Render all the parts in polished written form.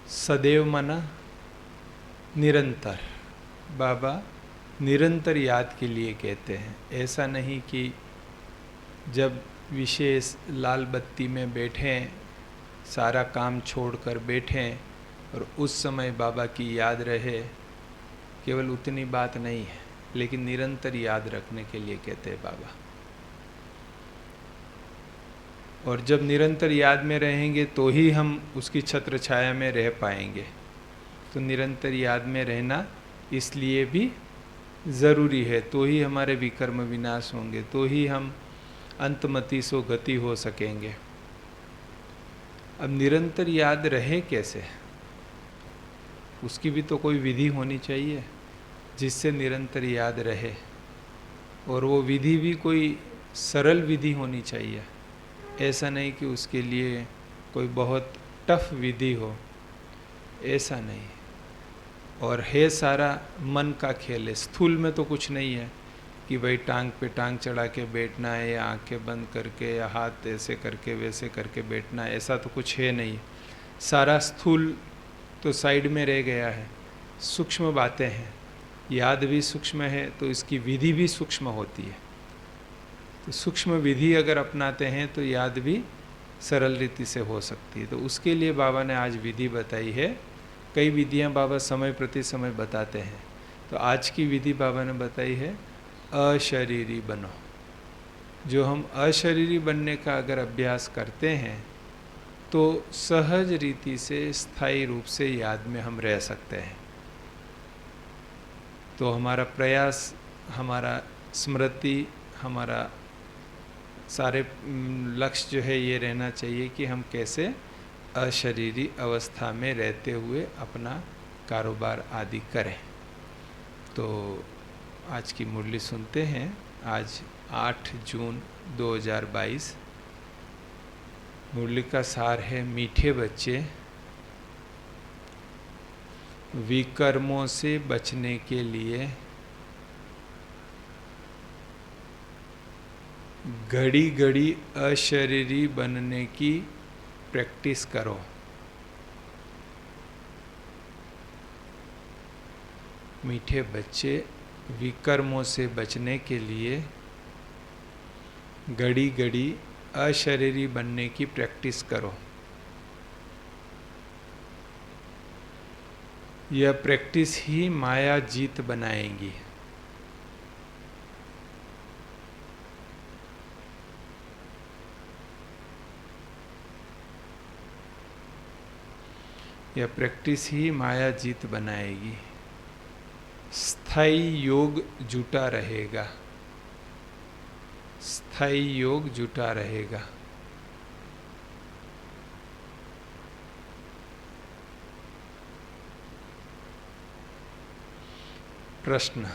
सदैव मना निरंतर। बाबा निरंतर याद के लिए कहते हैं। ऐसा नहीं कि जब विशेष लाल बत्ती में बैठें, सारा काम छोड़कर बैठें और उस समय बाबा की याद रहे, केवल उतनी बात नहीं है, लेकिन निरंतर याद रखने के लिए कहते हैं बाबा। और जब निरंतर याद में रहेंगे तो ही हम उसकी छत्र छाया में रह पाएंगे। तो निरंतर याद में रहना इसलिए भी ज़रूरी है, तो ही हमारे विकर्म विनाश होंगे, तो ही हम अंतमति सो गति हो सकेंगे। अब निरंतर याद रहे कैसे, उसकी भी तो कोई विधि होनी चाहिए जिससे निरंतर याद रहे, और वो विधि भी कोई सरल विधि होनी चाहिए। ऐसा नहीं कि उसके लिए कोई बहुत टफ विधि हो, ऐसा नहीं। और है सारा मन का खेल है, स्थूल में तो कुछ नहीं है कि भाई टांग पे टांग चढ़ा के बैठना है, या आंखें बंद करके, या हाथ ऐसे करके वैसे करके बैठना है, ऐसा तो कुछ है नहीं। सारा स्थूल तो साइड में रह गया है, सूक्ष्म बातें हैं। याद भी सूक्ष्म है तो इसकी विधि भी सूक्ष्म होती है। तो सूक्ष्म विधि अगर अपनाते हैं तो याद भी सरल रीति से हो सकती है। तो उसके लिए बाबा ने आज विधि बताई है। कई विधियां बाबा समय प्रति समय बताते हैं, तो आज की विधि बाबा ने बताई है अशरीरी बनो। जो हम अशरीरी बनने का अगर अभ्यास करते हैं तो सहज रीति से स्थायी रूप से याद में हम रह सकते हैं। तो हमारा प्रयास, हमारा स्मृति, हमारा सारे लक्ष्य जो है ये रहना चाहिए कि हम कैसे अशरीरी अवस्था में रहते हुए अपना कारोबार आदि करें। तो आज की मुरली सुनते हैं। आज 8 जून 2022। मुरली का सार है, मीठे बच्चे, विकर्मों से बचने के लिए घड़ी घड़ी अशरीरी बनने की प्रैक्टिस करो। मीठे बच्चे, विकर्मों से बचने के लिए घड़ी घड़ी अशरीरी बनने की प्रैक्टिस करो। यह प्रैक्टिस ही माया जीत बनाएगी। यह प्रैक्टिस ही माया जीत बनाएगी। स्थायी योग जुटा रहेगा, स्थायी योग जुटा रहेगा। प्रश्न: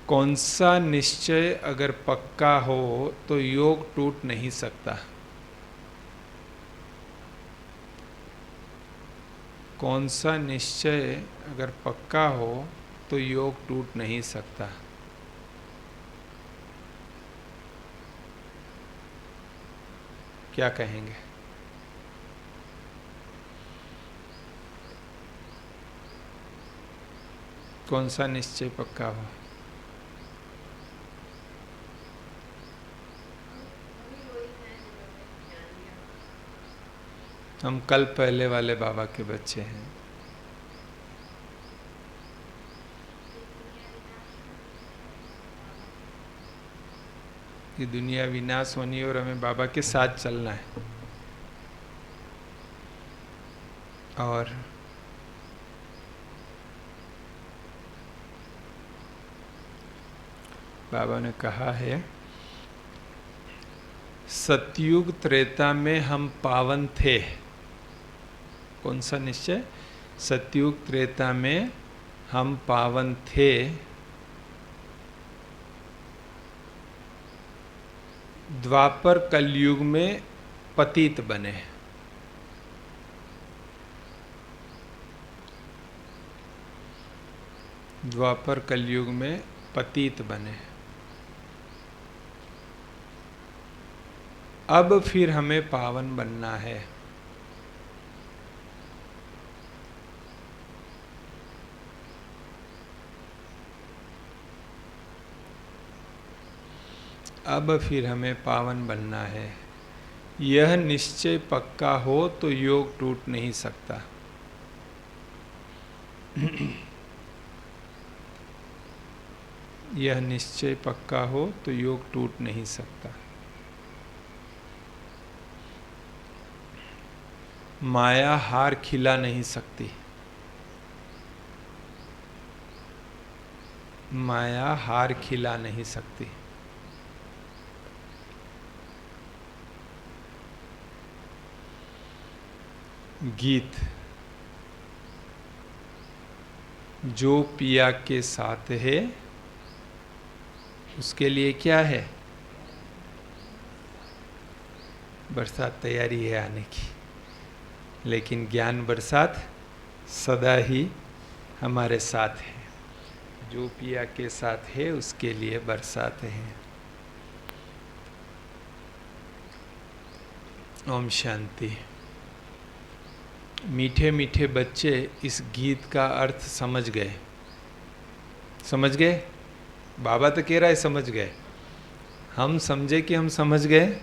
कौन सा निश्चय अगर पक्का हो तो योग टूट नहीं सकता? कौन सा निश्चय अगर पक्का हो तो योग टूट नहीं सकता? क्या कहेंगे? कौन सा निश्चय पक्का हो? हम कल पहले वाले बाबा के बच्चे हैं। कि दुनिया विनाश होनी है और हमें बाबा के साथ चलना है। और बाबा ने कहा है, सतयुग त्रेता में हम पावन थे। कौन सा निश्चय? सतयुग त्रेता में हम पावन थे, द्वापर कलयुग में पतित बने। द्वापर कलयुग में पतित बने। अब फिर हमें पावन बनना है। अब फिर हमें पावन बनना है। यह निश्चय पक्का हो तो योग टूट नहीं सकता। यह निश्चय पक्का हो तो योग टूट नहीं सकता। माया हार खिला नहीं सकती। माया हार खिला नहीं सकती। गीत। जो पिया के साथ है उसके लिए क्या है? बरसात तैयारी है आने की, लेकिन ज्ञान बरसात सदा ही हमारे साथ है। जो पिया के साथ है उसके लिए बरसात है। ओम शांति। मीठे मीठे बच्चे इस गीत का अर्थ समझ गए। समझ गए? बाबा तो कह रहा है समझ गए। हम समझे कि हम समझ गए?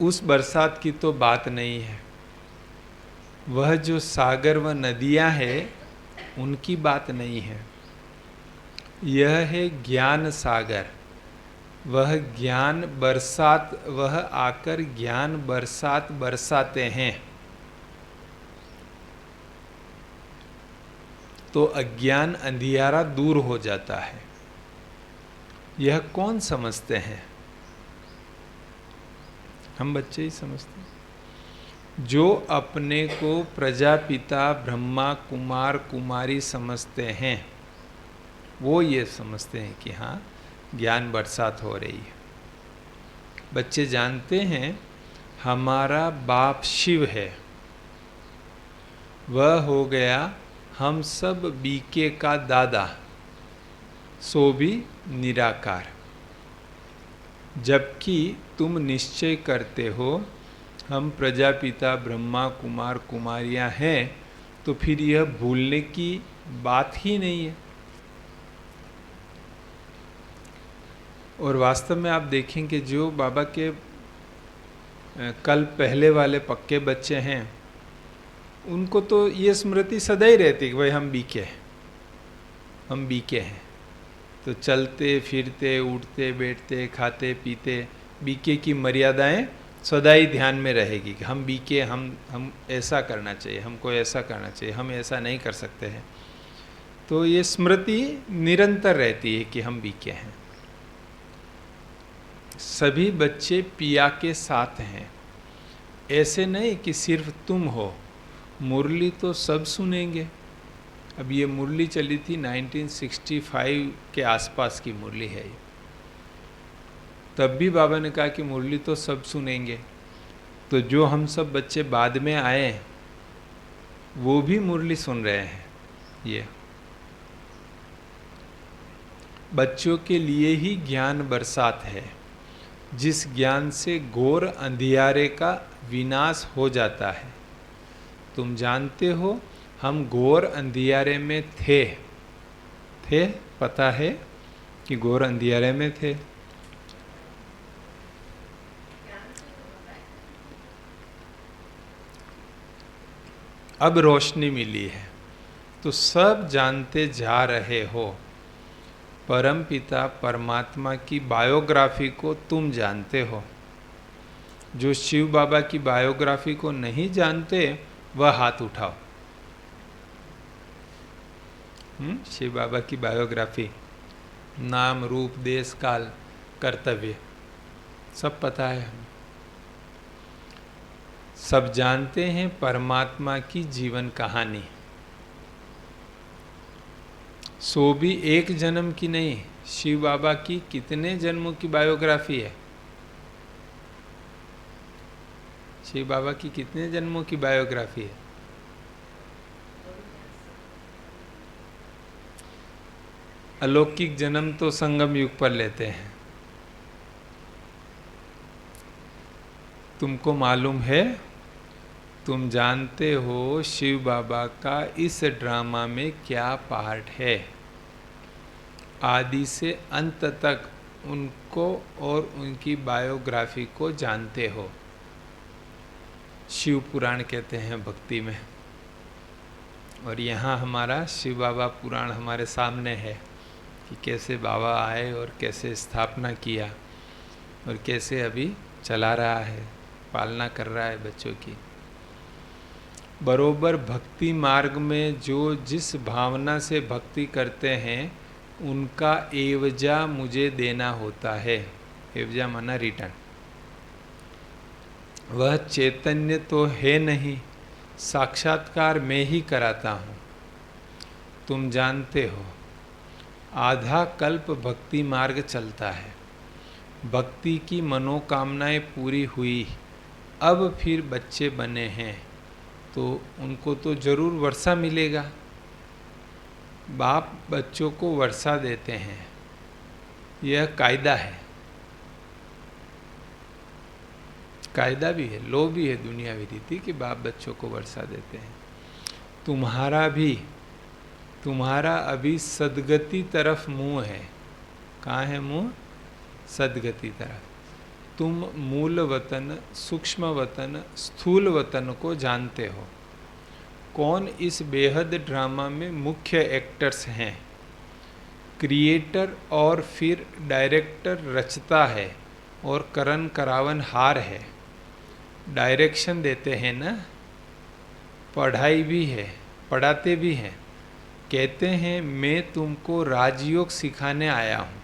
उस बरसात की तो बात नहीं है। वह जो सागर व नदियां हैं उनकी बात नहीं है। यह है ज्ञान सागर। वह ज्ञान बरसात, वह आकर ज्ञान बरसात बरसाते हैं तो अज्ञान अंधियारा दूर हो जाता है। यह कौन समझते हैं? हम बच्चे ही समझते हैं। जो अपने को प्रजापिता ब्रह्मा कुमार कुमारी समझते हैं वो ये समझते हैं कि हाँ ज्ञान बरसात हो रही है। बच्चे जानते हैं हमारा बाप शिव है, वह हो गया हम सब बीके का दादा, सो भी निराकार। जबकि तुम निश्चय करते हो हम प्रजापिता ब्रह्मा कुमार कुमारियां हैं, तो फिर यह भूलने की बात ही नहीं है। और वास्तव में आप देखें कि जो बाबा के कल पहले वाले पक्के बच्चे हैं उनको तो ये स्मृति सदा ही रहती कि भाई हम बीके हैं, हम बीके हैं। तो चलते फिरते उठते बैठते खाते पीते बीके की मर्यादाएं सदा ही ध्यान में रहेगी कि हम बीके, हम ऐसा करना चाहिए, हमको ऐसा करना चाहिए, हम ऐसा नहीं कर सकते हैं। तो ये स्मृति निरंतर रहती है कि हम बीके हैं। सभी बच्चे पिया के साथ हैं। ऐसे नहीं कि सिर्फ तुम हो। मुरली तो सब सुनेंगे। अब ये मुरली चली थी 1965 के आसपास की मुरली है ये। तब भी बाबा ने कहा कि मुरली तो सब सुनेंगे। तो जो हम सब बच्चे बाद में आए वो भी मुरली सुन रहे हैं। ये बच्चों के लिए ही ज्ञान बरसात है, जिस ज्ञान से घोर अंधियारे का विनाश हो जाता है। तुम जानते हो हम घोर अंधियारे में थे। पता है कि घोर अंधियारे में थे। अब रोशनी मिली है तो सब जानते जा रहे हो। परमपिता परमात्मा की बायोग्राफी को तुम जानते हो। जो शिव बाबा की बायोग्राफी को नहीं जानते वह हाथ उठाओ। शिव बाबा की बायोग्राफी, नाम रूप देश काल कर्तव्य सब पता है। हमें सब जानते हैं परमात्मा की जीवन कहानी। सो भी एक जन्म की नहीं, शिव बाबा की कितने जन्मों की बायोग्राफी है? शिव बाबा की कितने जन्मों की बायोग्राफी है? अलौकिक जन्म तो संगम युग पर लेते हैं, तुमको मालूम है, तुम जानते हो शिव बाबा का इस ड्रामा में क्या पार्ट है। आदि से अंत तक उनको और उनकी बायोग्राफी को जानते हो। शिव पुराण कहते हैं भक्ति में, और यहाँ हमारा शिव बाबा पुराण हमारे सामने है कि कैसे बाबा आए और कैसे स्थापना किया और कैसे अभी चला रहा है, पालना कर रहा है बच्चों की। बरोबर भक्ति मार्ग में जो जिस भावना से भक्ति करते हैं उनका एवजा मुझे देना होता है। एवजा माना रिटर्न। वह चैतन्य तो है नहीं, साक्षात्कार मैं ही कराता हूँ। तुम जानते हो आधा कल्प भक्ति मार्ग चलता है, भक्ति की मनोकामनाएं पूरी हुई, अब फिर बच्चे बने हैं तो उनको तो जरूर वर्षा मिलेगा। बाप बच्चों को वर्षा देते हैं, यह कायदा है, कायदा भी है, लो भी है दुनियावी रीति कि बाप बच्चों को वर्षा देते हैं। तुम्हारा अभी सद्गति तरफ मुंह है। कहाँ है मुंह? सद्गति तरफ। तुम मूल वतन, सूक्ष्म वतन, स्थूल वतन को जानते हो। कौन इस बेहद ड्रामा में मुख्य एक्टर्स हैं? क्रिएटर और फिर डायरेक्टर रचता है और करण करावन हार है। डायरेक्शन देते हैं ना, पढ़ाई भी है, पढ़ाते भी हैं। कहते हैं मैं तुमको राजयोग सिखाने आया हूँ।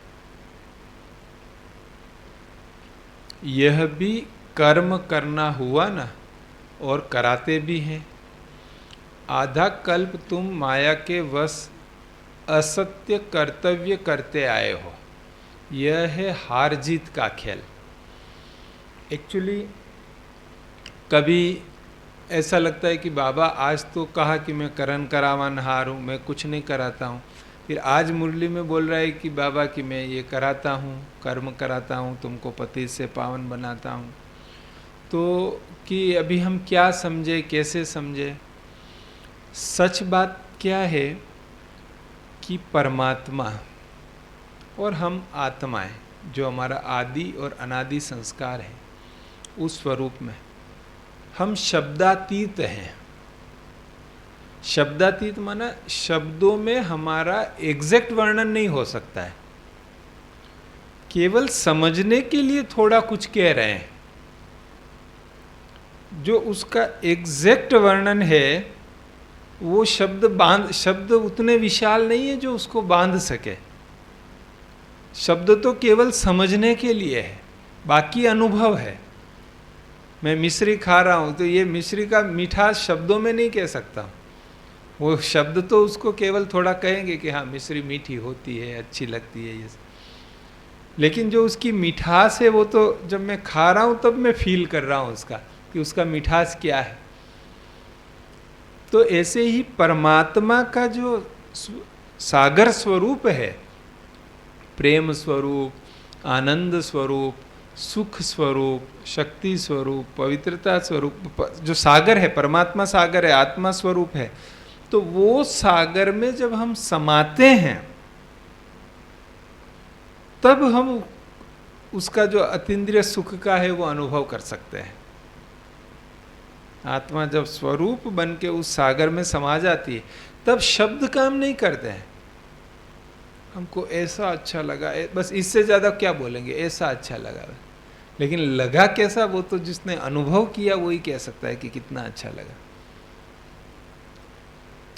यह भी कर्म करना हुआ ना, और कराते भी हैं। आधा कल्प तुम माया के वश असत्य कर्तव्य करते आए हो। यह है हार जीत का खेल। एक्चुअली कभी ऐसा लगता है कि बाबा आज तो कहा कि मैं करण करावन हार हूँ, मैं कुछ नहीं कराता हूँ। फिर आज मुरली में बोल रहा है कि बाबा कि मैं ये कराता हूँ, कर्म कराता हूँ, तुमको पति से पावन बनाता हूँ। तो कि अभी हम क्या समझे, कैसे समझे? सच बात क्या है कि परमात्मा और हम आत्माएं, जो हमारा आदि और अनादि संस्कार है, उस स्वरूप में हम शब्दातीत हैं। शब्दातीत माना शब्दों में हमारा एग्जैक्ट वर्णन नहीं हो सकता है, केवल समझने के लिए थोड़ा कुछ कह रहे हैं। जो उसका एग्जैक्ट वर्णन है वो शब्द उतने विशाल नहीं है जो उसको बांध सके। शब्द तो केवल समझने के लिए है, बाकी अनुभव है। मैं मिश्री खा रहा हूँ तो ये मिश्री का मिठास शब्दों में नहीं कह सकता। वो शब्द तो उसको केवल थोड़ा कहेंगे कि हाँ मिश्री मीठी होती है, अच्छी लगती है, ये। लेकिन जो उसकी मिठास है वो तो जब मैं खा रहा हूँ तब मैं फील कर रहा हूँ उसका, कि उसका मिठास क्या है। तो ऐसे ही परमात्मा का जो सागर स्वरूप है, प्रेम स्वरूप, आनंद स्वरूप, सुख स्वरूप, शक्ति स्वरूप, पवित्रता स्वरूप, जो सागर है, परमात्मा सागर है, आत्मा स्वरूप है। तो वो सागर में जब हम समाते हैं तब हम उसका जो अतीन्द्रिय सुख का है वो अनुभव कर सकते हैं। आत्मा जब स्वरूप बन के उस सागर में समा जाती है तब शब्द काम नहीं करते हैं। हमको ऐसा अच्छा लगा, बस इससे ज़्यादा क्या बोलेंगे, ऐसा अच्छा लगा। लेकिन लगा कैसा, वो तो जिसने अनुभव किया वही कह सकता है कि कितना अच्छा लगा।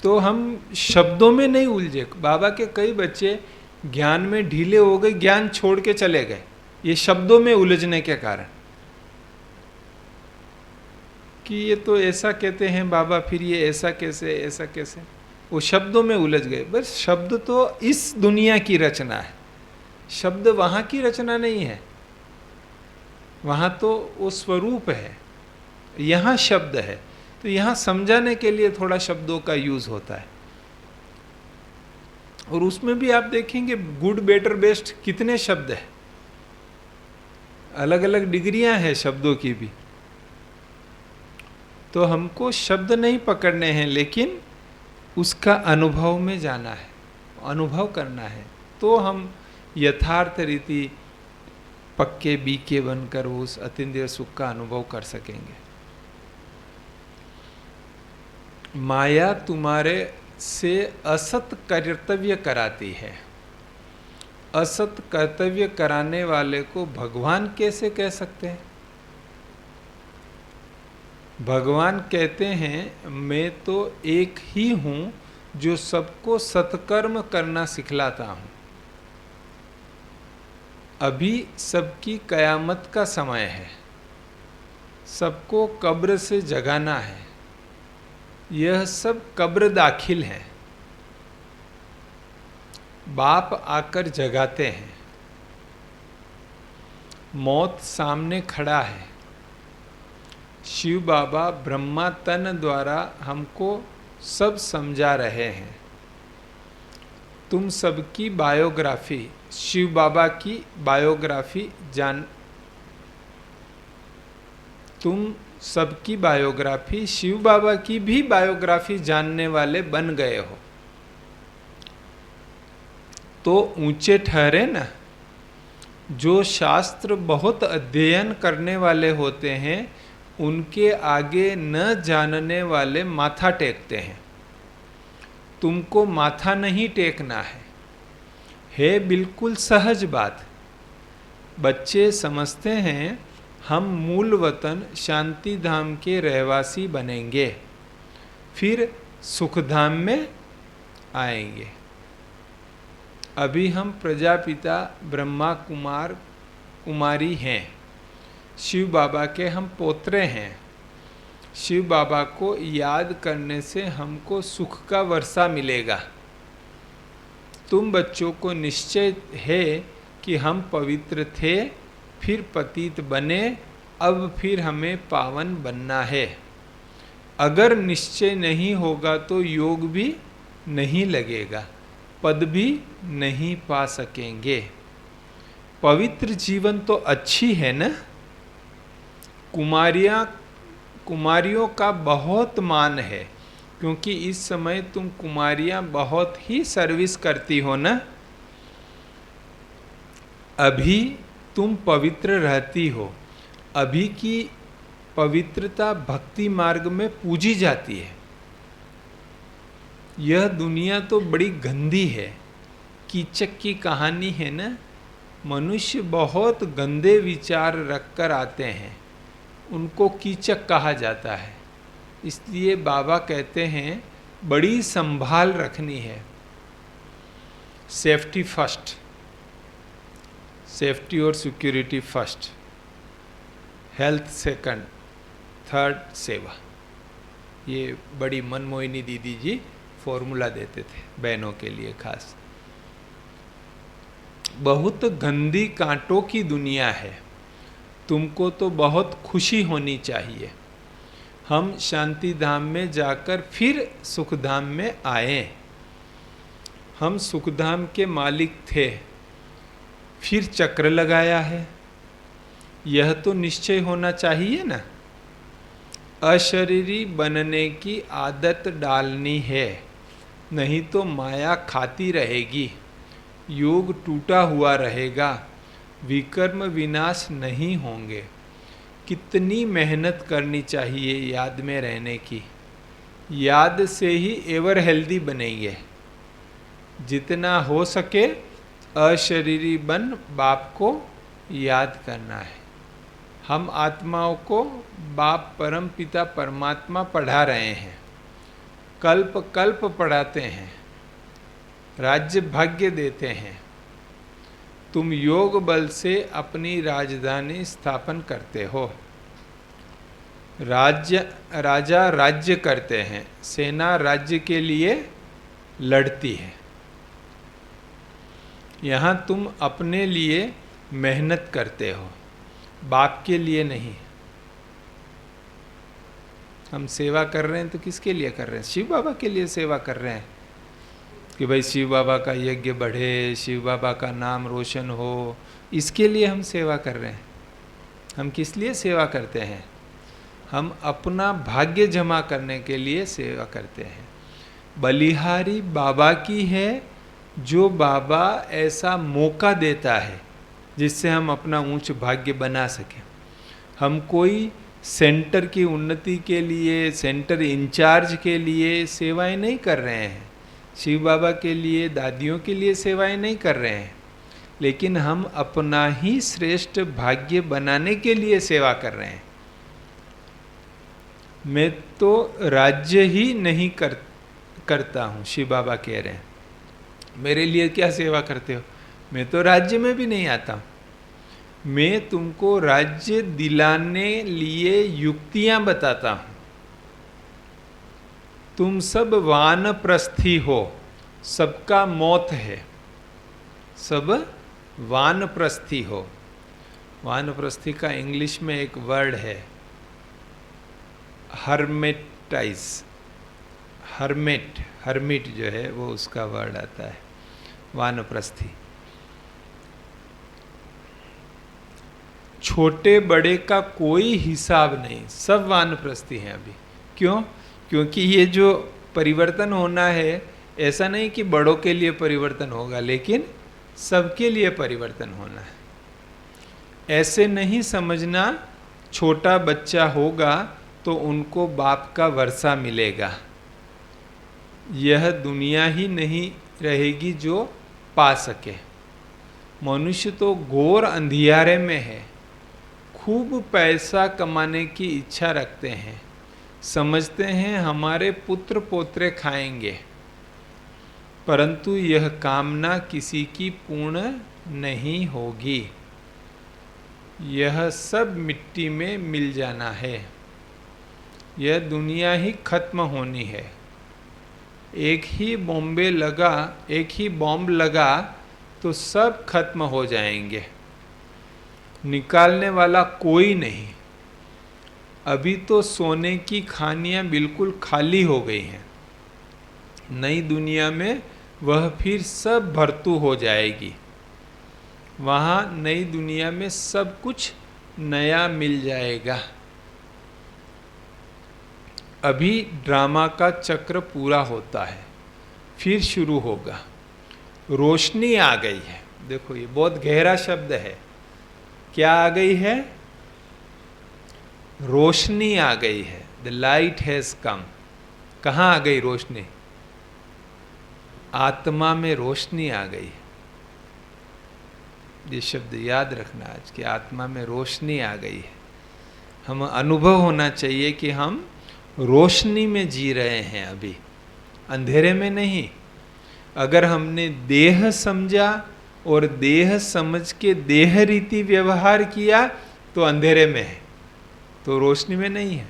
तो हम शब्दों में नहीं उलझे। बाबा के कई बच्चे ज्ञान में ढीले हो गए, ज्ञान छोड़ के चले गए, ये शब्दों में उलझने के कारण, कि ये तो ऐसा कहते हैं बाबा, फिर ये ऐसा कैसे, ऐसा कैसे, वो शब्दों में उलझ गए। बस शब्द तो इस दुनिया की रचना है, शब्द वहाँ की रचना नहीं है। वहाँ तो वो स्वरूप है, यहाँ शब्द है। तो यहाँ समझाने के लिए थोड़ा शब्दों का यूज होता है। और उसमें भी आप देखेंगे गुड, बेटर, बेस्ट कितने शब्द हैं, अलग अलग डिग्रियां हैं शब्दों की भी। तो हमको शब्द नहीं पकड़ने हैं, लेकिन उसका अनुभव में जाना है, अनुभव करना है, तो हम यथार्थ रीति पक्के बीके बनकर उस अतीन्द्रिय सुख का अनुभव कर सकेंगे। माया तुम्हारे से असत कर्तव्य कराती है। असत कर्तव्य कराने वाले को भगवान कैसे कह सकते हैं? भगवान कहते हैं मैं तो एक ही हूँ जो सबको सत्कर्म करना सिखलाता हूँ। अभी सबकी कयामत का समय है, सबको कब्र से जगाना है, यह सब कब्र दाखिल है। बाप आकर जगाते हैं, मौत सामने खड़ा है। शिव बाबा ब्रह्मा तन द्वारा हमको सब समझा रहे हैं। तुम सबकी बायोग्राफी, शिव बाबा की बायोग्राफी तुम सबकी बायोग्राफी, शिव बाबा की भी बायोग्राफी जानने वाले बन गए हो, तो ऊंचे ठहरे ना। जो शास्त्र बहुत अध्ययन करने वाले होते हैं, उनके आगे न जानने वाले माथा टेकते हैं। तुमको माथा नहीं टेकना है बिल्कुल सहज बात। बच्चे समझते हैं हम मूल वतन शांति धाम के रहवासी बनेंगे, फिर सुख धाम में आएंगे। अभी हम प्रजापिता ब्रह्मा कुमार कुमारी हैं, शिव बाबा के हम पोत्रे हैं। शिव बाबा को याद करने से हमको सुख का वर्षा मिलेगा। तुम बच्चों को निश्चय है कि हम पवित्र थे, फिर पतित बने, अब फिर हमें पावन बनना है। अगर निश्चय नहीं होगा तो योग भी नहीं लगेगा, पद भी नहीं पा सकेंगे। पवित्र जीवन तो अच्छी है ना। कुमारियों का बहुत मान है, क्योंकि इस समय तुम कुमारियां बहुत ही सर्विस करती हो ना। अभी तुम पवित्र रहती हो, अभी की पवित्रता भक्ति मार्ग में पूजी जाती है। यह दुनिया तो बड़ी गंदी है, कीचक की कहानी है ना। मनुष्य बहुत गंदे विचार रखकर आते हैं, उनको कीचक कहा जाता है। इसलिए बाबा कहते हैं बड़ी संभाल रखनी है। सेफ्टी फर्स्ट, सेफ्टी और security first, health second, third सेवा। ये बड़ी मनमोहिनी दीदी जी फॉर्मूला देते थे बहनों के लिए खास। बहुत गंदी कांटों की दुनिया है, तुमको तो बहुत खुशी होनी चाहिए। हम शांति धाम में जाकर फिर सुख धाम में आए। हम सुख धाम के मालिक थे, फिर चक्र लगाया है, यह तो निश्चय होना चाहिए ना। अशरीरी बनने की आदत डालनी है, नहीं तो माया खाती रहेगी, योग टूटा हुआ रहेगा, विकर्म विनाश नहीं होंगे। कितनी मेहनत करनी चाहिए याद में रहने की। याद से ही एवर हेल्दी बनेंगे। जितना हो सके अशरीरी बन बाप को याद करना है। हम आत्माओं को बाप परम पिता परमात्मा पढ़ा रहे हैं, कल्प कल्प पढ़ाते हैं, राज्य भाग्य देते हैं। तुम योग बल से अपनी राजधानी स्थापन करते हो। राजा राज्य करते हैं, सेना राज्य के लिए लड़ती है। यहाँ तुम अपने लिए मेहनत करते हो, बाप के लिए नहीं। हम सेवा कर रहे हैं तो किसके लिए कर रहे हैं? शिव बाबा के लिए सेवा कर रहे हैं कि भाई शिव बाबा का यज्ञ बढ़े, शिव बाबा का नाम रोशन हो, इसके लिए हम सेवा कर रहे हैं। हम किस लिए सेवा करते हैं? हम अपना भाग्य जमा करने के लिए सेवा करते हैं। बलिहारी बाबा की है, जो बाबा ऐसा मौका देता है जिससे हम अपना ऊंच भाग्य बना सकें। हम कोई सेंटर की उन्नति के लिए, सेंटर इंचार्ज के लिए सेवाएं नहीं कर रहे हैं, शिव बाबा के लिए, दादियों के लिए सेवाएं नहीं कर रहे हैं, लेकिन हम अपना ही श्रेष्ठ भाग्य बनाने के लिए सेवा कर रहे हैं। मैं तो राज्य ही नहीं करता हूँ, शिव बाबा कह रहे हैं। मेरे लिए क्या सेवा करते हो? मैं तो राज्य में भी नहीं आता हूँ। मैं तुमको राज्य दिलाने लिए युक्तियां बताता हूं। तुम सब वानप्रस्थी हो, सबका मौत है, सब वानप्रस्थी हो। वानप्रस्थी का इंग्लिश में एक वर्ड है हर्मेटाइज, हर्मिट जो है वो उसका वर्ड आता है, वानप्रस्थी। छोटे बड़े का कोई हिसाब नहीं, सब वानप्रस्थी हैं अभी। क्यों? क्योंकि ये जो परिवर्तन होना है, ऐसा नहीं कि बड़ों के लिए परिवर्तन होगा, लेकिन सबके लिए परिवर्तन होना है। ऐसे नहीं समझना छोटा बच्चा होगा तो उनको बाप का वर्षा मिलेगा। यह दुनिया ही नहीं रहेगी जो पा सके। मनुष्य तो घोर अंधियारे में है, खूब पैसा कमाने की इच्छा रखते हैं, समझते हैं हमारे पुत्र पोत्रे खाएंगे, परंतु यह कामना किसी की पूर्ण नहीं होगी। यह सब मिट्टी में मिल जाना है। यह दुनिया ही खत्म होनी है। एक ही बॉम्ब लगा तो सब खत्म हो जाएंगे, निकालने वाला कोई नहीं। अभी तो सोने की खानियां बिल्कुल खाली हो गई हैं, नई दुनिया में वह फिर सब भरतू हो जाएगी। वहाँ नई दुनिया में सब कुछ नया मिल जाएगा। अभी ड्रामा का चक्र पूरा होता है, फिर शुरू होगा। रोशनी आ गई है। देखो ये बहुत गहरा शब्द है। क्या आ गई है? रोशनी आ गई है। The light has come. कहाँ आ गई रोशनी? आत्मा में रोशनी आ गई है। ये शब्द याद रखना आज, कि आत्मा में रोशनी आ गई है। हम अनुभव होना चाहिए कि हम रोशनी में जी रहे हैं, अभी अंधेरे में नहीं। अगर हमने देह समझा और देह समझ के देह रीति व्यवहार किया तो अंधेरे में है, तो रोशनी में नहीं है।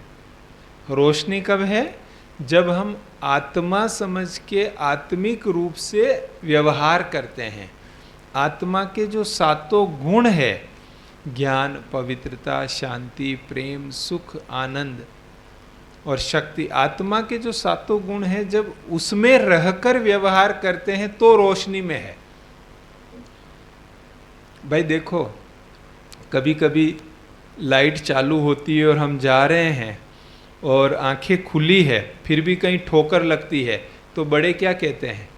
रोशनी कब है? जब हम आत्मा समझ के आत्मिक रूप से व्यवहार करते हैं। आत्मा के जो सातों गुण है, ज्ञान, पवित्रता, शांति, प्रेम, सुख, आनंद और शक्ति, आत्मा के जो सातों गुण है, जब उसमें रहकर व्यवहार करते हैं तो रोशनी में है। भाई देखो, कभी कभी लाइट चालू होती है और हम जा रहे हैं और आंखें खुली है, फिर भी कहीं ठोकर लगती है, तो बड़े क्या कहते हैं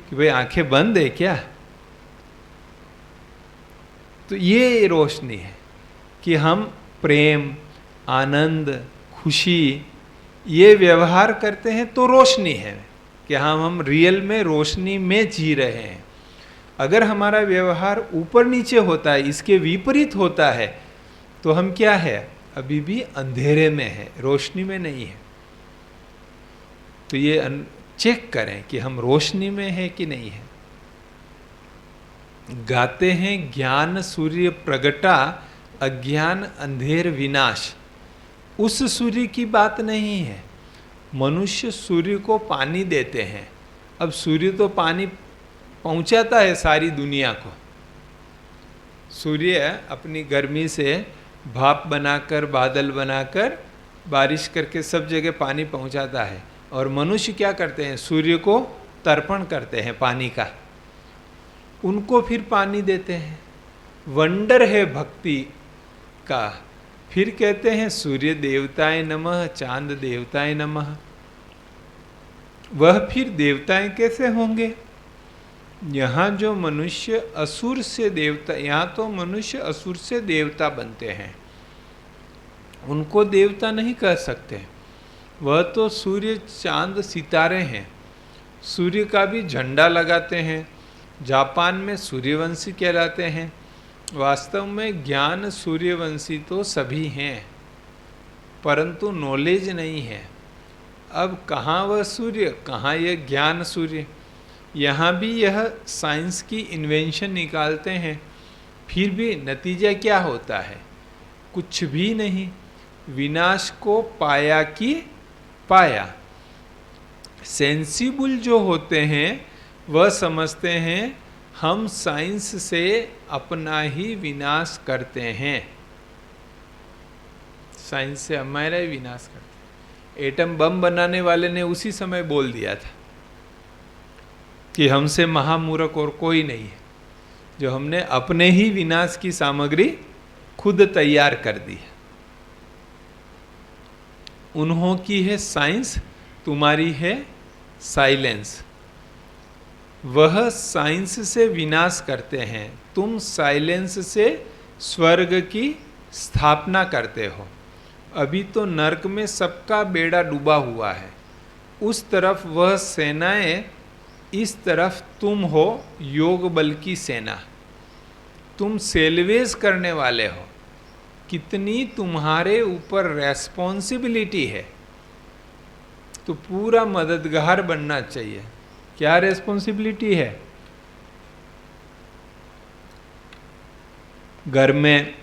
कि भाई आंखें बंद है क्या? तो ये रोशनी है कि हम प्रेम, आनंद, खुशी ये व्यवहार करते हैं तो रोशनी है कि हम रियल में रोशनी में जी रहे हैं। अगर हमारा व्यवहार ऊपर नीचे होता है, इसके विपरीत होता है, तो हम क्या है? अभी भी अंधेरे में है, रोशनी में नहीं है। तो ये चेक करें कि हम रोशनी में है कि नहीं है। गाते हैं ज्ञान सूर्य प्रगटा, अज्ञान अंधेर विनाश। उस सूर्य की बात नहीं है। मनुष्य सूर्य को पानी देते हैं। अब सूर्य तो पानी पहुंचाता है सारी दुनिया को। सूर्य अपनी गर्मी से भाप बनाकर, बादल बनाकर, बारिश करके सब जगह पानी पहुंचाता है। और मनुष्य क्या करते हैं? सूर्य को तर्पण करते हैं पानी का, उनको फिर पानी देते हैं। वंडर है भक्ति का फिर कहते हैं सूर्य देवताए नमः, चांद देवताए नमः। वह फिर देवताएं कैसे होंगे? यहाँ जो मनुष्य असुर से देवता, यहाँ तो मनुष्य असुर से देवता बनते हैं, उनको देवता नहीं कह सकते। वह तो सूर्य चांद सितारे हैं। सूर्य का भी झंडा लगाते हैं, जापान में सूर्यवंशी कहलाते हैं। वास्तव में ज्ञान सूर्यवंशी तो सभी हैं, परंतु नॉलेज नहीं है। अब कहाँ वह सूर्य, कहाँ यह ज्ञान सूर्य? यहाँ भी यह साइंस की इन्वेंशन निकालते हैं, फिर भी नतीजा क्या होता है? कुछ भी नहीं। विनाश को पाया कि पाया। सेंसिबल जो होते हैं वह समझते हैं हम साइंस से अपना ही विनाश करते हैं, साइंस से हमारा ही विनाश करते हैं। एटम बम बनाने वाले ने उसी समय बोल दिया था कि हमसे महामूर्ख और कोई नहीं है, जो हमने अपने ही विनाश की सामग्री खुद तैयार कर दी है। उन्हों की है साइंस, तुम्हारी है साइलेंस। वह साइंस से विनाश करते हैं, तुम साइलेंस से स्वर्ग की स्थापना करते हो। अभी तो नरक में सबका बेड़ा डूबा हुआ है, उस तरफ वह सेनाएं, इस तरफ तुम हो योग बल की सेना। तुम सेल्वेज करने वाले हो। कितनी तुम्हारे ऊपर रेस्पॉन्सिबिलिटी है, तो पूरा मददगार बनना चाहिए। क्या रेस्पॉन्सिबिलिटी है? घर में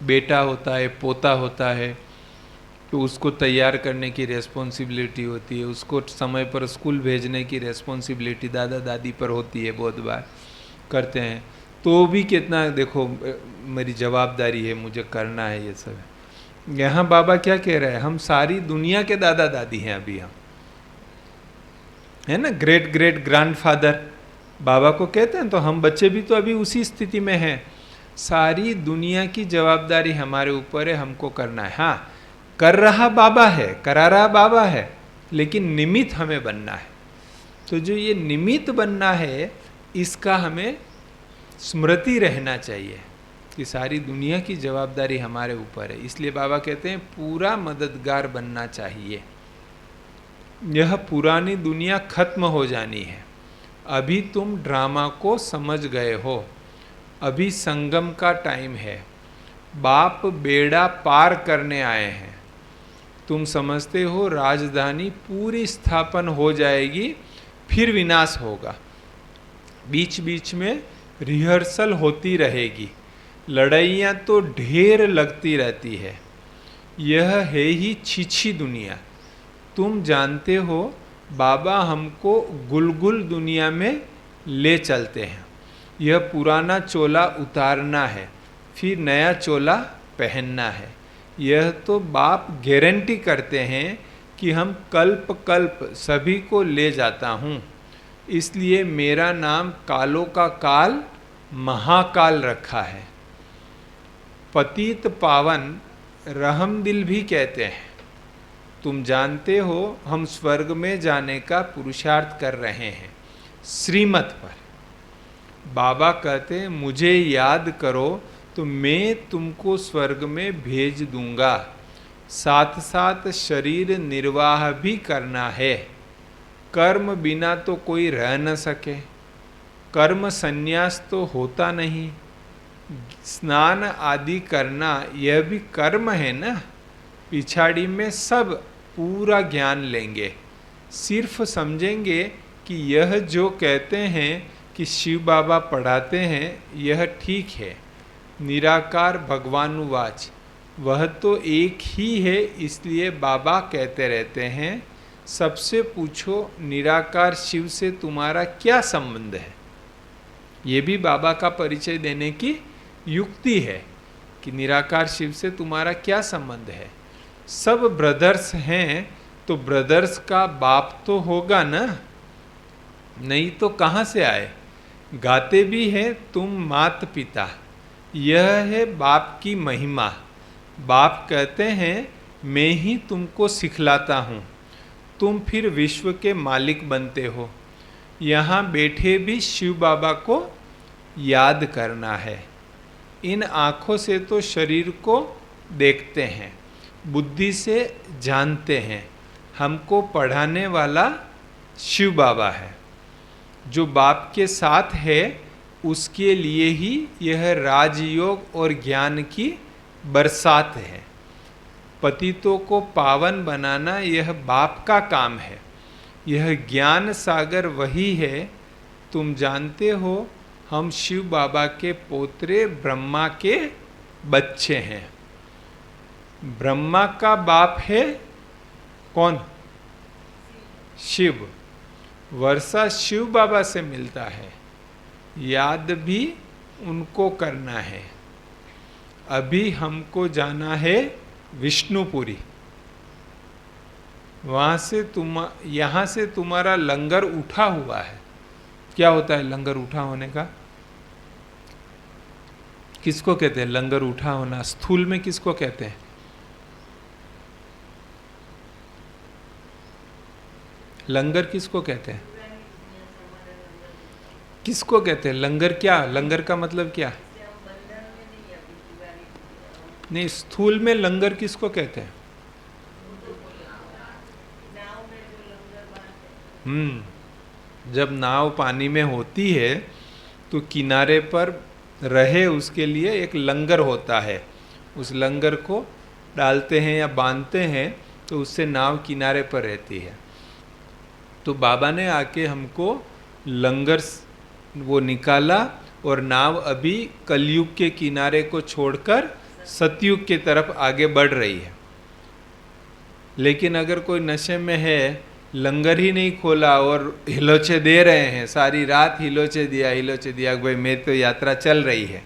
बेटा होता है, पोता होता है, तो उसको तैयार करने की रेस्पॉन्सिबिलिटी होती है, उसको समय पर स्कूल भेजने की रेस्पॉन्सिबिलिटी दादा दादी पर होती है, बहुत बार करते हैं। तो भी कितना देखो मेरी जवाबदारी है, मुझे करना है ये सब। यहाँ बाबा क्या कह रहे हैं? हम सारी दुनिया के दादा दादी हैं अभी हम, है ना, ग्रेट ग्रेट ग्रैंडफादर बाबा को कहते हैं। तो हम बच्चे भी तो अभी उसी स्थिति में हैं। सारी दुनिया की जवाबदारी हमारे ऊपर है, हमको करना है। हाँ, कर रहा बाबा है, करा रहा बाबा है, लेकिन निमित्त हमें बनना है। तो जो ये निमित्त बनना है, इसका हमें स्मृति रहना चाहिए कि सारी दुनिया की जवाबदारी हमारे ऊपर है। इसलिए बाबा कहते हैं पूरा मददगार बनना चाहिए। यह पुरानी दुनिया खत्म हो जानी है। अभी तुम ड्रामा को समझ गए हो, अभी संगम का टाइम है। बाप बेड़ा पार करने आए हैं। तुम समझते हो राजधानी पूरी स्थापन हो जाएगी, फिर विनाश होगा। बीच बीच में रिहर्सल होती रहेगी, लड़ाइयाँ तो ढेर लगती रहती है। यह है ही छीछी दुनिया। तुम जानते हो बाबा हमको गुलगुल दुनिया में ले चलते हैं। यह पुराना चोला उतारना है, फिर नया चोला पहनना है। यह तो बाप गारंटी करते हैं कि हम कल्प कल्प सभी को ले जाता हूँ। इसलिए मेरा नाम कालों का काल महाकाल रखा है। पतित पावन रहमदिल भी कहते हैं। तुम जानते हो हम स्वर्ग में जाने का पुरुषार्थ कर रहे हैं श्रीमत पर। बाबा कहते हैं मुझे याद करो तो मैं तुमको स्वर्ग में भेज दूंगा। साथ साथ शरीर निर्वाह भी करना है। कर्म बिना तो कोई रह न सके। कर्म संन्यास तो होता नहीं। स्नान आदि करना यह भी कर्म है ना। पिछाड़ी में सब पूरा ज्ञान लेंगे, सिर्फ समझेंगे कि यह जो कहते हैं कि शिव बाबा पढ़ाते हैं यह ठीक है। निराकार भगवानुवाच, वह तो एक ही है, इसलिए बाबा कहते रहते हैं सबसे पूछो निराकार शिव से तुम्हारा क्या संबंध है। ये भी बाबा का परिचय देने की युक्ति है कि निराकार शिव से तुम्हारा क्या संबंध है। सब ब्रदर्स हैं तो ब्रदर्स का बाप तो होगा ना, नहीं तो कहाँ से आए। गाते भी हैं तुम मात पिता, यह है बाप की महिमा। बाप कहते हैं मैं ही तुमको सिखलाता हूँ, तुम फिर विश्व के मालिक बनते हो। यहाँ बैठे भी शिव बाबा को याद करना है। इन आँखों से तो शरीर को देखते हैं, बुद्धि से जानते हैं। हमको पढ़ाने वाला शिव बाबा है। जो बाप के साथ है उसके लिए ही यह राजयोग और ज्ञान की बरसात है। पतितों को पावन बनाना यह बाप का काम है। यह ज्ञान सागर वही है। तुम जानते हो हम शिव बाबा के पोतरे ब्रह्मा के बच्चे हैं। ब्रह्मा का बाप है कौन? शिव। वर्षा शिव बाबा से मिलता है, याद भी उनको करना है। अभी हमको जाना है विष्णुपुरी। वहाँ से यहाँ से तुम्हारा लंगर उठा हुआ है। क्या होता है लंगर उठा होने का? किसको कहते हैं लंगर उठा होना? स्थूल में किसको कहते हैं? लंगर किसको कहते हैं? किसको कहते हैं लंगर? क्या लंगर का मतलब क्या? नहीं, स्थूल में लंगर किसको कहते हैं? जब नाव पानी में होती है तो किनारे पर रहे उसके लिए एक लंगर होता है। उस लंगर को डालते हैं या बांधते हैं तो उससे नाव किनारे पर रहती है। तो बाबा ने आके हमको लंगर वो निकाला और नाव अभी कलयुग के किनारे को छोड़कर सतयुग की तरफ आगे बढ़ रही है। लेकिन अगर कोई नशे में है, लंगर ही नहीं खोला और हिलोचे दे रहे हैं, सारी रात हिलोचे दिया, भाई मेरी तो यात्रा चल रही है,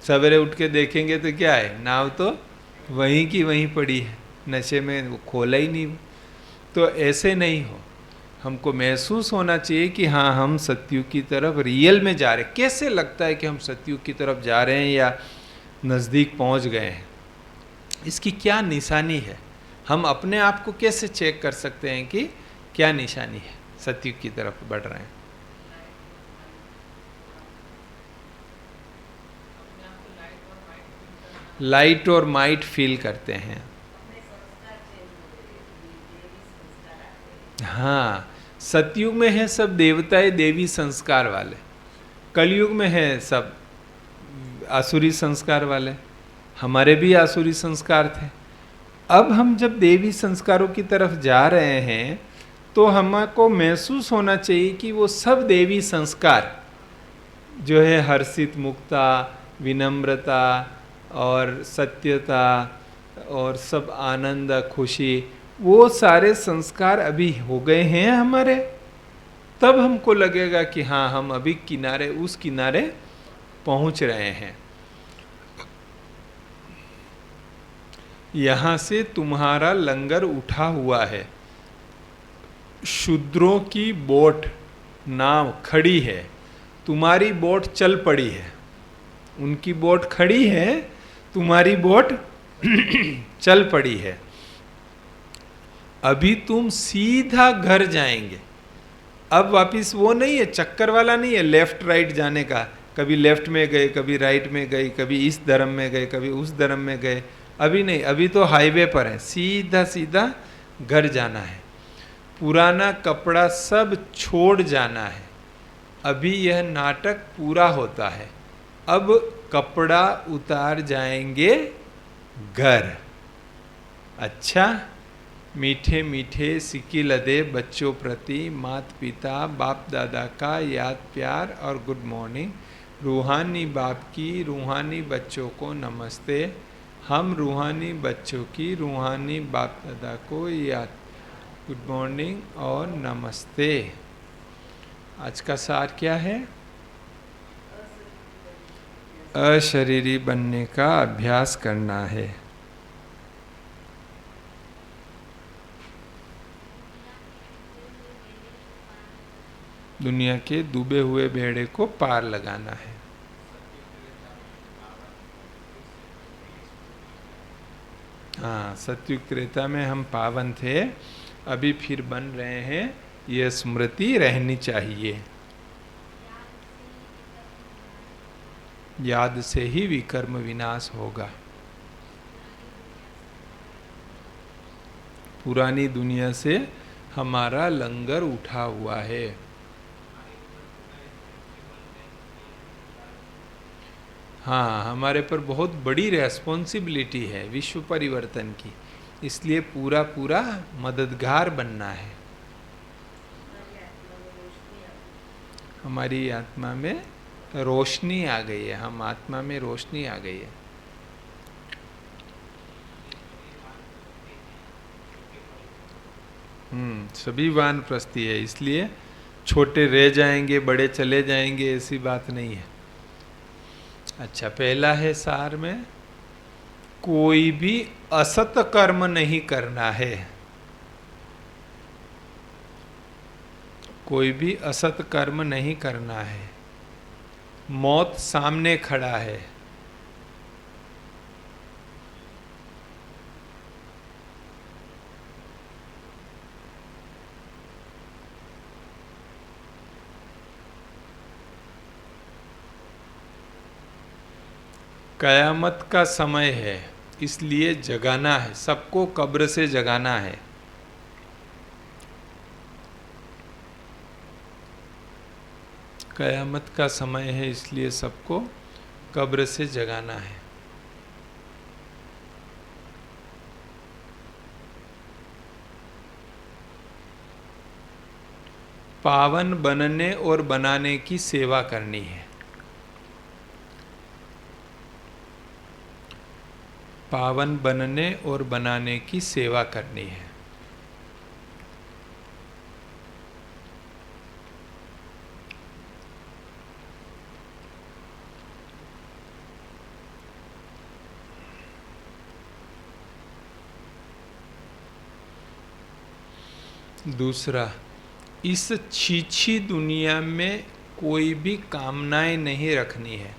सवेरे उठ के देखेंगे तो क्या है, नाव तो वहीं की वहीं पड़ी है, नशे में वो खोला ही नहीं। तो ऐसे नहीं हो, हमको महसूस होना चाहिए कि हाँ हम सतयुग की तरफ रियल में जा रहे हैं। कैसे लगता है कि हम सतयुग की तरफ जा रहे हैं या नज़दीक पहुंच गए हैं? इसकी क्या निशानी है? हम अपने आप को कैसे चेक कर सकते हैं कि क्या निशानी है सतयुग की तरफ बढ़ रहे हैं? लाइट और माइट फील करते हैं। हाँ, सतयुग में है सब देवताएं देवी संस्कार वाले, कलयुग में है सब आसुरी संस्कार वाले। हमारे भी आसुरी संस्कार थे। अब हम जब देवी संस्कारों की तरफ जा रहे हैं तो हमको महसूस होना चाहिए कि वो सब देवी संस्कार जो है हर्षित मुक्ता, विनम्रता और सत्यता और सब आनंद खुशी, वो सारे संस्कार अभी हो गए हैं हमारे। तब हमको लगेगा कि हाँ हम अभी किनारे, उस किनारे पहुंच रहे हैं। यहाँ से तुम्हारा लंगर उठा हुआ है। शूद्रों की बोट नाव खड़ी है, तुम्हारी बोट चल पड़ी है। उनकी बोट खड़ी है, तुम्हारी बोट चल पड़ी है। अभी तुम सीधा घर जाएंगे। अब वापिस वो नहीं है, चक्कर वाला नहीं है लेफ्ट राइट जाने का। कभी लेफ्ट में गए, कभी राइट में गए, कभी इस धर्म में गए, कभी उस धर्म में गए। अभी नहीं, अभी तो हाईवे पर है, सीधा सीधा घर जाना है। पुराना कपड़ा सब छोड़ जाना है। अभी यह नाटक पूरा होता है। अब कपड़ा उतार जाएंगे घर। अच्छा, मीठे मीठे सिक्की लदे बच्चों प्रति माता पिता बाप दादा का याद प्यार और गुड मॉर्निंग। रूहानी बाप की रूहानी बच्चों को नमस्ते। हम रूहानी बच्चों की रूहानी बाप दादा को याद, गुड मॉर्निंग और नमस्ते। आज का सार क्या है? अशरीरी बनने का अभ्यास करना है। दुनिया के डूबे हुए बेड़े को पार लगाना है। हाँ, सतयुग त्रेता में हम पावन थे, अभी फिर बन रहे हैं, ये स्मृति रहनी चाहिए। याद से ही विकर्म विनाश होगा। पुरानी दुनिया से हमारा लंगर उठा हुआ है। हाँ, हमारे पर बहुत बड़ी रेस्पॉन्सिबिलिटी है विश्व परिवर्तन की, इसलिए पूरा पूरा मददगार बनना है। हमारी आत्मा में रोशनी आ गई है, हम आत्मा में रोशनी आ गई है। सभी वानप्रस्थी है, इसलिए छोटे रह जाएंगे, बड़े चले जाएंगे, ऐसी बात नहीं है। अच्छा, पहला है सार में, कोई भी असत कर्म नहीं करना है। कोई भी असत कर्म नहीं करना है। मौत सामने खड़ा है। कयामत का समय है, इसलिए जगाना है, सबको कब्र से जगाना है। कयामत का समय है, इसलिए सबको कब्र से जगाना है। पावन बनने और बनाने की सेवा करनी है। पावन बनने और बनाने की सेवा करनी है। दूसरा, इस छीछी दुनिया में कोई भी कामनाएं नहीं रखनी है।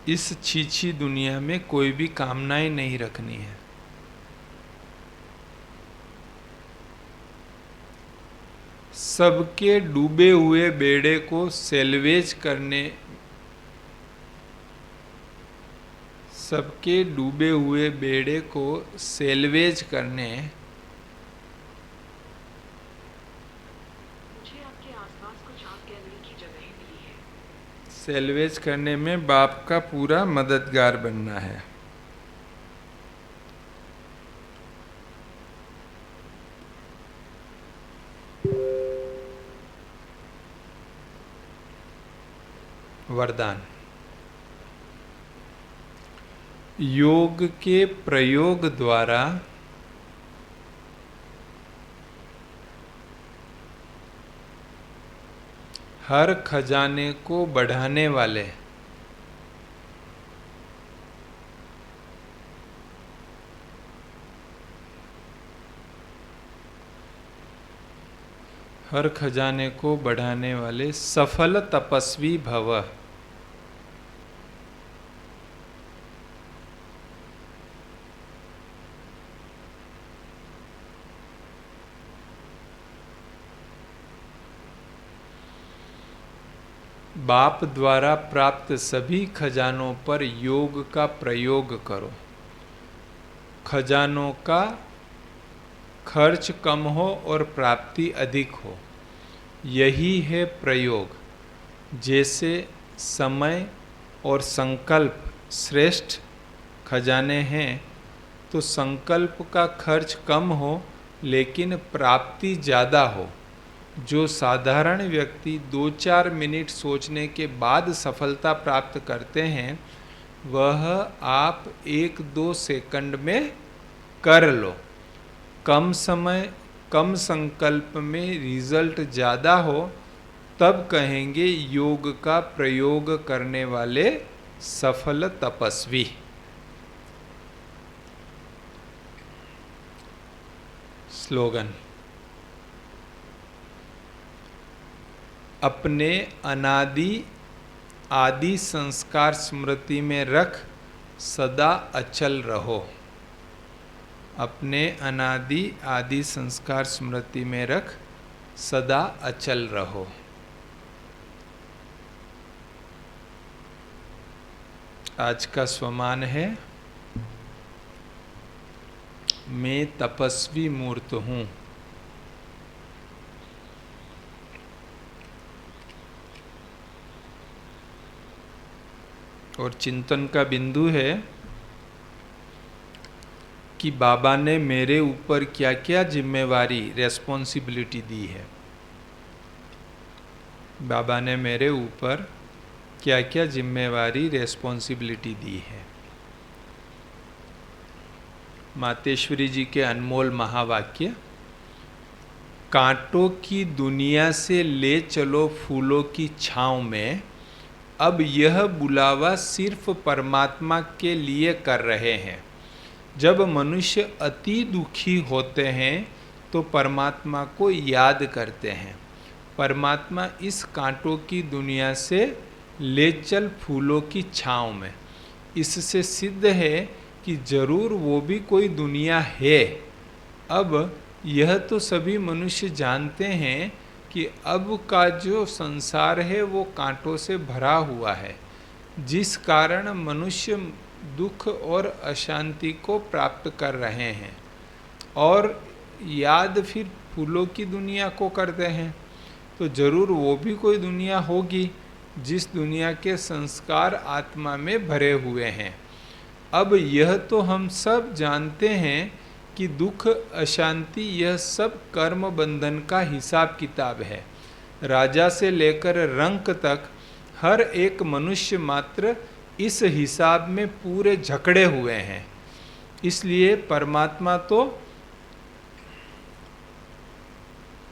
इस छीछी दुनिया में कोई भी कामनाएं नहीं रखनी है। सबके डूबे हुए बेड़े को सेल्वेज करने, सबके डूबे हुए बेड़े को सेल्वेज करने, मुझे आपके आसपास कुछ आग गैलरी की जगह मिली है। सेल्वेज करने में बाप का पूरा मददगार बनना है। वरदान, योग के प्रयोग द्वारा हर खजाने को बढ़ाने वाले हर खजाने को बढ़ाने वाले सफल तपस्वी भव। बाप द्वारा प्राप्त सभी खजानों पर योग का प्रयोग करो। खजानों का खर्च कम हो और प्राप्ति अधिक हो, यही है प्रयोग। जैसे समय और संकल्प श्रेष्ठ खजाने हैं, तो संकल्प का खर्च कम हो लेकिन प्राप्ति ज़्यादा हो। जो साधारण व्यक्ति 2-4 मिनट सोचने के बाद सफलता प्राप्त करते हैं, वह आप 1-2 सेकंड में कर लो। कम समय कम संकल्प में रिजल्ट ज़्यादा हो, तब कहेंगे योग का प्रयोग करने वाले सफल तपस्वी। स्लोगन, अपने अनादि आदि संस्कार स्मृति में रख सदा अचल रहो। अपने अनादि आदि संस्कार स्मृति में रख सदा अचल रहो। आज का स्वमान है, मैं तपस्वी मूर्त हूँ। और चिंतन का बिंदु है कि बाबा ने मेरे ऊपर क्या क्या जिम्मेवारी, रेस्पॉन्सिबिलिटी दी है। बाबा ने मेरे ऊपर क्या क्या जिम्मेवारी, रेस्पॉन्सिबिलिटी दी है। मातेश्वरी जी के अनमोल महावाक्य, कांटों की दुनिया से ले चलो फूलों की छांव में, अब यह बुलावा सिर्फ परमात्मा के लिए कर रहे हैं। जब मनुष्य अति दुखी होते हैं तो परमात्मा को याद करते हैं। परमात्मा इस कांटों की दुनिया से ले चल फूलों की छांव में। इससे सिद्ध है कि जरूर वो भी कोई दुनिया है। अब यह तो सभी मनुष्य जानते हैं कि अब का जो संसार है वो कांटों से भरा हुआ है, जिस कारण मनुष्य दुख और अशांति को प्राप्त कर रहे हैं और याद फिर फूलों की दुनिया को करते हैं। तो जरूर वो भी कोई दुनिया होगी जिस दुनिया के संस्कार आत्मा में भरे हुए हैं। अब यह तो हम सब जानते हैं कि दुख अशांति यह सब कर्म बंधन का हिसाब किताब है। राजा से लेकर रंक तक हर एक मनुष्य मात्र इस हिसाब में पूरे जकड़े हुए हैं। इसलिए परमात्मा तो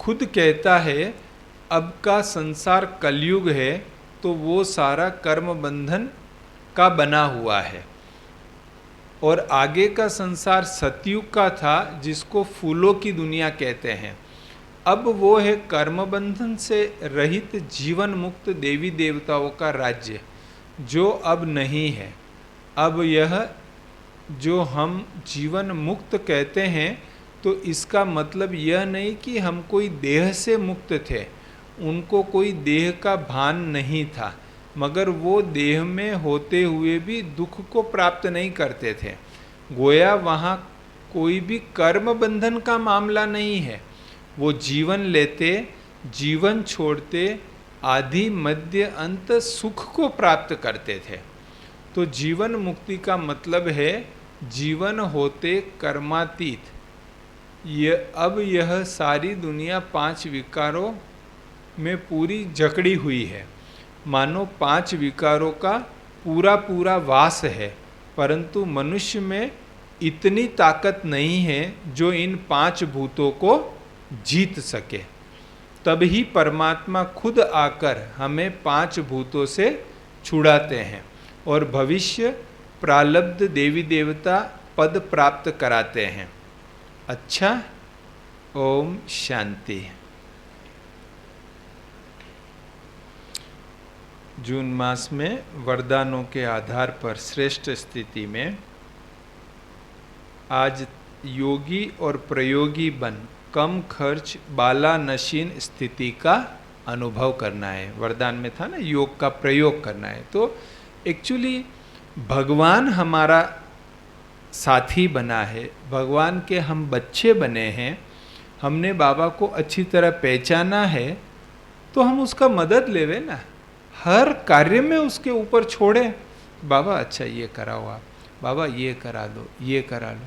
खुद कहता है, अब का संसार कलयुग है तो वो सारा कर्म बंधन का बना हुआ है, और आगे का संसार सतयुग का था जिसको फूलों की दुनिया कहते हैं। अब वो है कर्म बंधन से रहित जीवन मुक्त देवी देवताओं का राज्य, जो अब नहीं है। अब यह जो हम जीवन मुक्त कहते हैं तो इसका मतलब यह नहीं कि हम कोई देह से मुक्त थे। उनको कोई देह का भान नहीं था, मगर वो देह में होते हुए भी दुख को प्राप्त नहीं करते थे। गोया वहाँ कोई भी कर्म बंधन का मामला नहीं है। वो जीवन लेते, जीवन छोड़ते, आदि मध्य अंत सुख को प्राप्त करते थे। तो जीवन मुक्ति का मतलब है जीवन होते कर्मातीत। अब यह सारी दुनिया 5 विकारों में पूरी जकड़ी हुई है। मानो 5 विकारों का पूरा पूरा वास है, परंतु मनुष्य में इतनी ताकत नहीं है जो इन 5 भूतों को जीत सके। तभी परमात्मा खुद आकर हमें 5 भूतों से छुड़ाते हैं और भविष्य प्रालब्ध देवी देवता पद प्राप्त कराते हैं। अच्छा, ओम शांति। जून मास में वरदानों के आधार पर श्रेष्ठ स्थिति में आज योगी और प्रयोगी बन कम खर्च बाला नशीन स्थिति का अनुभव करना है। वरदान में था ना, योग का प्रयोग करना है। तो एक्चुअली भगवान हमारा साथी बना है, भगवान के हम बच्चे बने हैं। हमने बाबा को अच्छी तरह पहचाना है तो हम उसका मदद लेवे ना। हर कार्य में उसके ऊपर छोड़े, बाबा अच्छा ये कराओ आप, बाबा ये करा लो, ये करा लो।